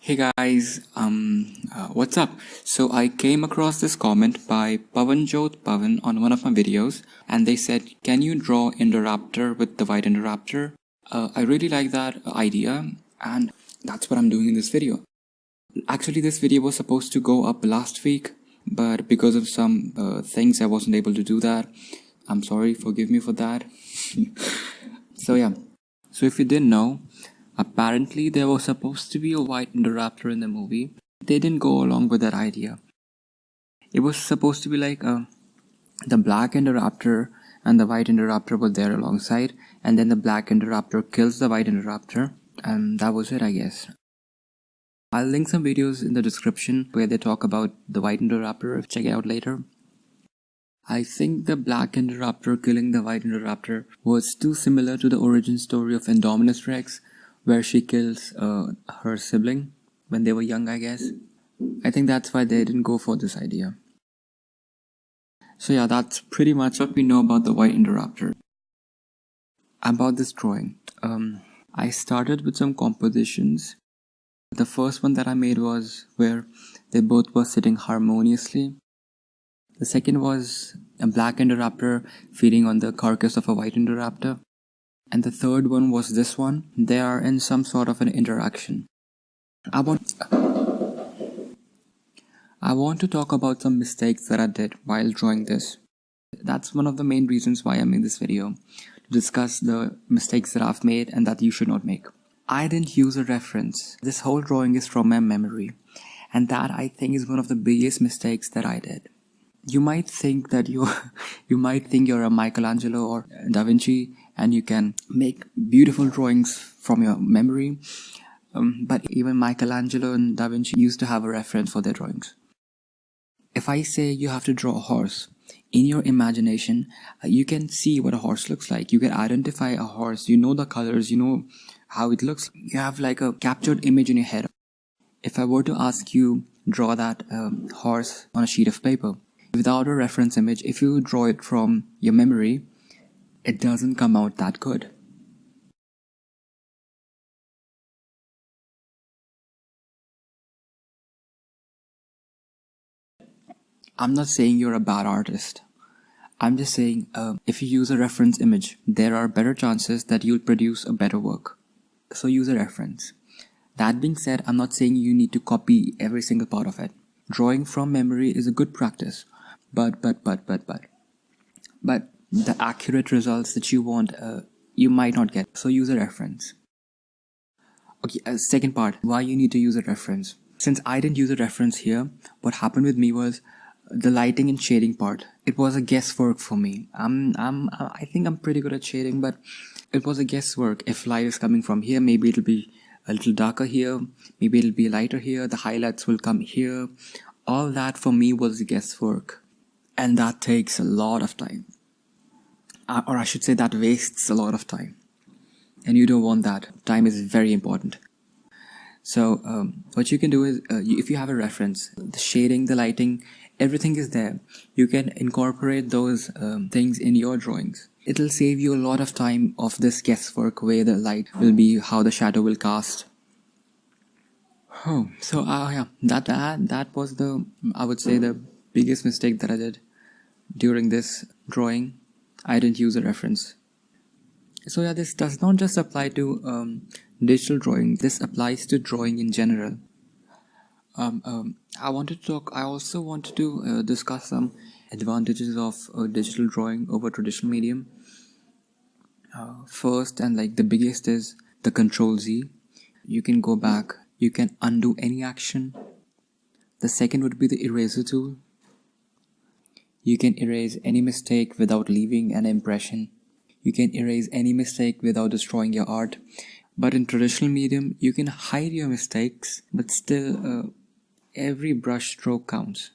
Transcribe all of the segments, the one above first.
Hey guys, what's up? So I came across this comment by Pavan on one of my videos, and they said, "Can you draw Indoraptor with the white Indoraptor?" I really like that idea, and that's what I'm doing in this video. Actually, this video was supposed to go up last week, but because of some things, I wasn't able to do that. I'm sorry, forgive me for that. So yeah, so if you didn't know, apparently there was supposed to be a white Indoraptor in the movie. They didn't go along with that idea. It was supposed to be like the black Indoraptor and the white Indoraptor were there alongside, and then the black Indoraptor kills the white Indoraptor, and that was it, I guess. I'll link some videos in the description where they talk about the white Indoraptor. Check it out later. I think the black Indoraptor killing the white Indoraptor was too similar to the origin story of Indominus Rex, where she kills her sibling when they were young, I guess. I think that's why they didn't go for this idea. So yeah, that's pretty much what we know about the white Indoraptor. About this drawing, I started with some compositions. The first one that I made was where they both were sitting harmoniously. The second was a black Indoraptor feeding on the carcass of a white Indoraptor. And the third one was this one. They are in some sort of an interaction. I want to talk about some mistakes that I did while drawing this. That's one of the main reasons why I'm in this video, to discuss the mistakes that I've made and that you should not make. I didn't use a reference. This whole drawing is from my memory, and that I think is one of the biggest mistakes that I did. You might think that you're a Michelangelo or Da Vinci and you can make beautiful drawings from your memory, but even Michelangelo and Da Vinci used to have a reference for their drawings. If I say you have to draw a horse, in your imagination, you can see what a horse looks like. You can identify a horse, you know the colors, you know how it looks. You have like a captured image in your head. If I were to ask you, draw that horse on a sheet of paper, without a reference image, if you draw it from your memory, it doesn't come out that good. I'm not saying you're a bad artist. I'm just saying if you use a reference image, there are better chances that you'll produce a better work. So use a reference. That being said, I'm not saying you need to copy every single part of it. Drawing from memory is a good practice. But the accurate results that you want, you might not get. So use a reference. Okay, second part, why you need to use a reference. Since I didn't use a reference here, what happened with me was the lighting and shading part. It was a guesswork for me. I think I'm pretty good at shading, but it was a guesswork. If light is coming from here, maybe it'll be a little darker here, maybe it'll be lighter here, the highlights will come here. All that for me was guesswork. And that takes a lot of time. Or I should say that wastes a lot of time. And you don't want that. Time is very important. So what you can do is, if you have a reference, the shading, the lighting, everything is there. You can incorporate those things in your drawings. It'll save you a lot of time of this guesswork, where the light will be, how the shadow will cast. Oh, so yeah, that was I would say the biggest mistake that I did during this drawing. I didn't use a reference. So yeah, this does not just apply to digital drawing. This applies to drawing in general. I also wanted to discuss some advantages of digital drawing over traditional medium. First, and like the biggest, is the Control Z. You can go back. You can undo any action. The second would be the eraser tool. You can erase any mistake without leaving an impression. You can erase any mistake without destroying your art. But in traditional medium, you can hide your mistakes, but still every brush stroke counts.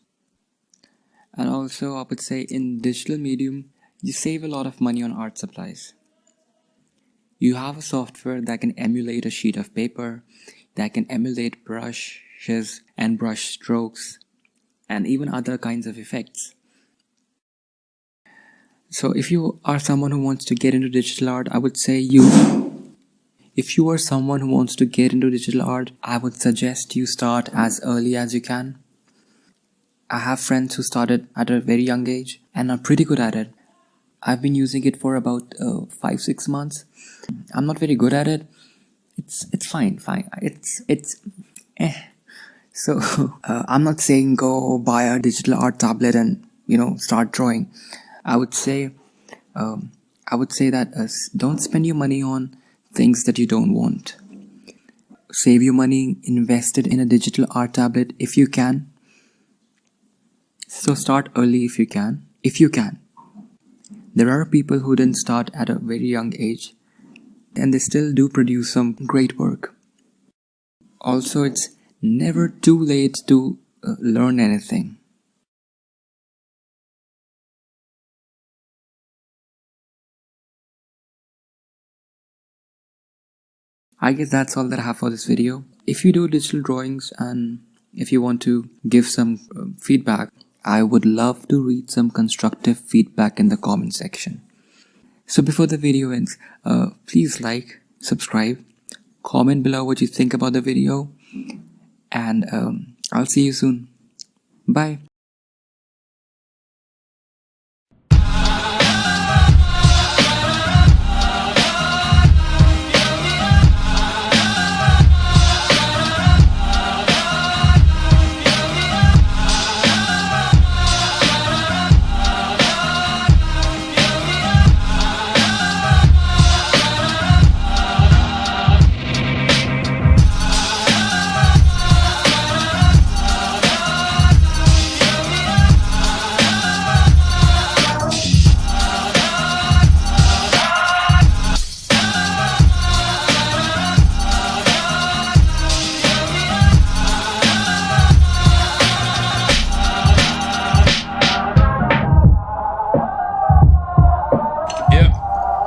And also, I would say in digital medium, you save a lot of money on art supplies. You have a software that can emulate a sheet of paper, that can emulate brushes and brush strokes, and even other kinds of effects. So if you are someone who wants to get into digital art, I would say you If you are someone who wants to get into digital art, I would suggest you start as early as you can. I have friends who started at a very young age and are pretty good at it. I've been using it for about 5-6 months. I'm not very good at it. It's fine. It's eh. So I'm not saying go buy a digital art tablet and start drawing. I would say that don't spend your money on things that you don't want. Save your money, invest it in a digital art tablet if you can. So start early if you can. There are people who didn't start at a very young age and they still do produce some great work. Also, it's never too late to learn anything. I guess that's all that I have for this video. If you do digital drawings and if you want to give some feedback, I would love to read some constructive feedback in the comment section. So before the video ends, please like, subscribe, comment below what you think about the video, and I'll see you soon. Bye.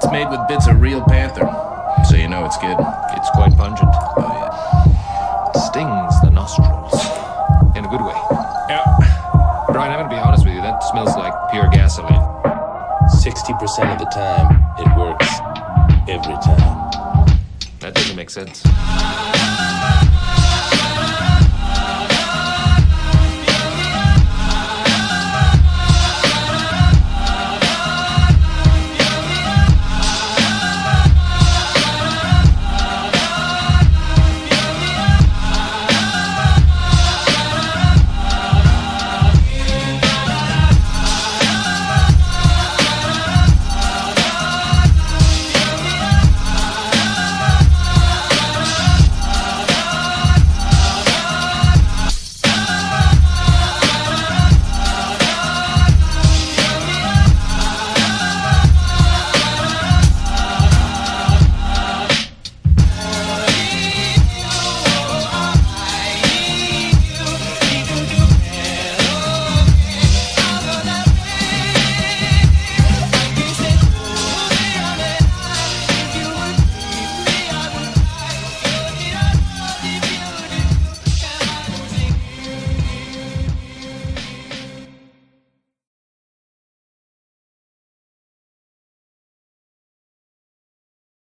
Made with bits of real panther, so you know it's good. It's quite pungent. Oh yeah. It stings the nostrils. In a good way. Yeah. Brian, I'm gonna be honest with you, that smells like pure gasoline. 60% of the time, it works. Every time. That doesn't make sense.